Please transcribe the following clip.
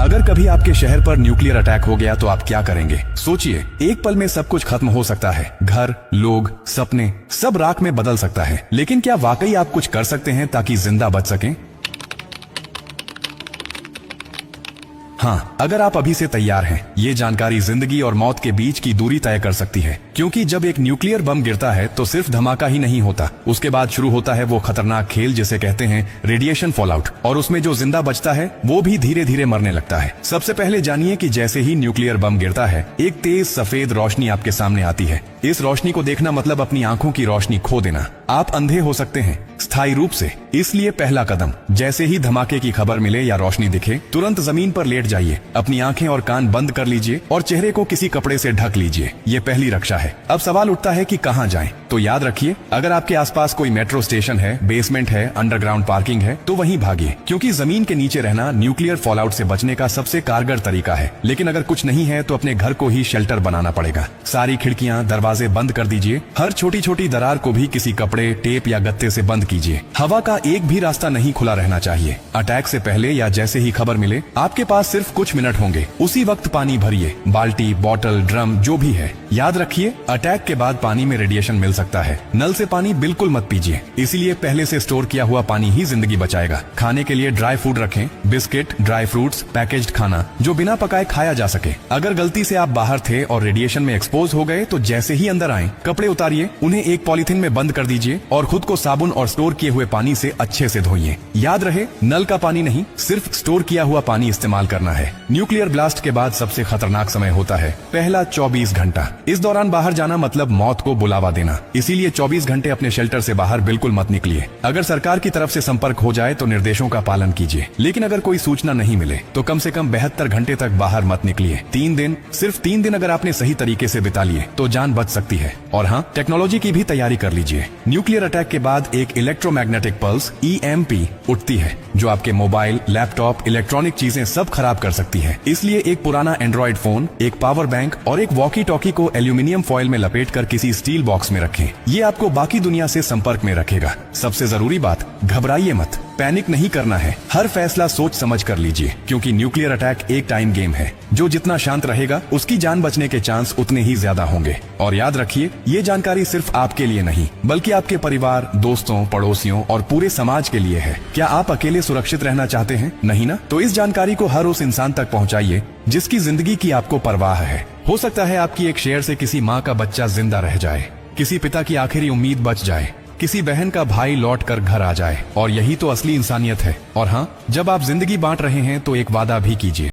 अगर कभी आपके शहर पर न्यूक्लियर अटैक हो गया तो आप क्या करेंगे? सोचिए, एक पल में सब कुछ खत्म हो सकता है। घर, लोग, सपने, सब राख में बदल सकता है। लेकिन क्या वाकई आप कुछ कर सकते हैं ताकि जिंदा बच सकें? हाँ, अगर आप अभी से तैयार हैं, ये जानकारी जिंदगी और मौत के बीच की दूरी तय कर सकती है। क्योंकि जब एक न्यूक्लियर बम गिरता है तो सिर्फ धमाका ही नहीं होता, उसके बाद शुरू होता है वो खतरनाक खेल जिसे कहते हैं रेडिएशन फॉलआउट। और उसमें जो जिंदा बचता है वो भी धीरे धीरे मरने लगता है। सबसे पहले जानिए कि जैसे ही न्यूक्लियर बम गिरता है, एक तेज सफेद रोशनी आपके सामने आती है। इस रोशनी को देखना मतलब अपनी आंखों की रोशनी खो देना। आप अंधे हो सकते हैं स्थायी रूप से। इसलिए पहला कदम, जैसे ही धमाके की खबर मिले या रोशनी दिखे, तुरंत जमीन पर लेट जाइए, अपनी आंखें और कान बंद कर लीजिए और चेहरे को किसी कपड़े से ढक लीजिए। ये पहली रक्षा है। अब सवाल उठता है कि कहां जाएं? तो याद रखिए, अगर आपके आसपास कोई मेट्रो स्टेशन है, बेसमेंट है, अंडरग्राउंड पार्किंग है, तो वहीं भागिए, क्योंकि जमीन के नीचे रहना न्यूक्लियर फॉलआउट से बचने का सबसे कारगर तरीका है। लेकिन अगर कुछ नहीं है तो अपने घर को ही शेल्टर बनाना पड़ेगा। सारी खिड़कियां, दरवाजे बंद कर दीजिए। हर छोटी छोटी दरार को भी किसी कपड़े, टेप या गत्ते से बंद कीजिए। हवा का एक भी रास्ता नहीं खुला रहना चाहिए। अटैक से पहले या जैसे ही खबर मिले, आपके पास सिर्फ कुछ मिनट होंगे। उसी वक्त पानी भरिए, बाल्टी, बोतल, ड्रम, जो भी है। याद रखिए, अटैक के बाद पानी में रेडिएशन मिल सकता है। नल से पानी बिल्कुल मत पीजिए, इसीलिए पहले से स्टोर किया हुआ पानी ही जिंदगी बचाएगा। खाने के लिए ड्राई फूड रखें, बिस्किट, ड्राई फ्रूट्स, पैकेज्ड खाना जो बिना पकाए खाया जा सके। अगर गलती से आप बाहर थे और रेडिएशन में एक्सपोज हो गए तो जैसे ही अंदर आए, कपड़े उतारिए, उन्हें एक पॉलिथीन में बंद कर दीजिए और खुद को साबुन और स्टोर किए हुए पानी से अच्छे से धोइए। याद रहे, नल का पानी नहीं, सिर्फ स्टोर किया हुआ पानी इस्तेमाल करना है। न्यूक्लियर ब्लास्ट के बाद सबसे खतरनाक समय होता है पहला 24 घंटा। इस दौरान बाहर जाना मतलब मौत को बुलावा देना। इसीलिए 24 घंटे अपने शेल्टर से बाहर बिल्कुल मत निकलिए। अगर सरकार की तरफ से संपर्क हो जाए तो निर्देशों का पालन कीजिए, लेकिन अगर कोई सूचना नहीं मिले तो कम से कम 72 घंटे तक बाहर मत निकलिए। 3 दिन, सिर्फ 3 दिन अगर आपने सही तरीके से बिता लिए तो जान बच सकती है। और हाँ, टेक्नोलॉजी की भी तैयारी कर लीजिए। न्यूक्लियर अटैक के बाद एक इलेक्ट्रोमैग्नेटिक पल्स EMP उठती है, जो आपके मोबाइल, लैपटॉप, इलेक्ट्रॉनिक चीजें सब खराब कर सकती है। इसलिए एक पुराना एंड्रॉइड फोन, एक पावर बैंक और एक वॉकी टॉकी को एल्यूमिनियम फॉइल में लपेटकर किसी स्टील बॉक्स में रखें। ये आपको बाकी दुनिया से संपर्क में रखेगा। सबसे जरूरी बात, घबराइए मत, पैनिक नहीं करना है। हर फैसला सोच समझ कर लीजिए, क्योंकि न्यूक्लियर अटैक एक टाइम गेम है। जो जितना शांत रहेगा, उसकी जान बचने के चांस उतने ही ज्यादा होंगे। और याद रखिए, ये जानकारी सिर्फ आपके लिए नहीं, बल्कि आपके परिवार, दोस्तों, पड़ोसियों और पूरे समाज के लिए है। क्या आप अकेले सुरक्षित रहना चाहते हैं? नहीं ना? तो इस जानकारी को हर उस इंसान तक पहुंचाइए जिसकी जिंदगी की आपको परवाह है। हो सकता है आपकी एक शेयर से किसी माँ का बच्चा जिंदा रह जाए, किसी पिता की आखिरी उम्मीद बच जाए, किसी बहन का भाई लौट कर घर आ जाए। और यही तो असली इंसानियत है। और हाँ, जब आप जिंदगी बांट रहे हैं तो एक वादा भी कीजिए।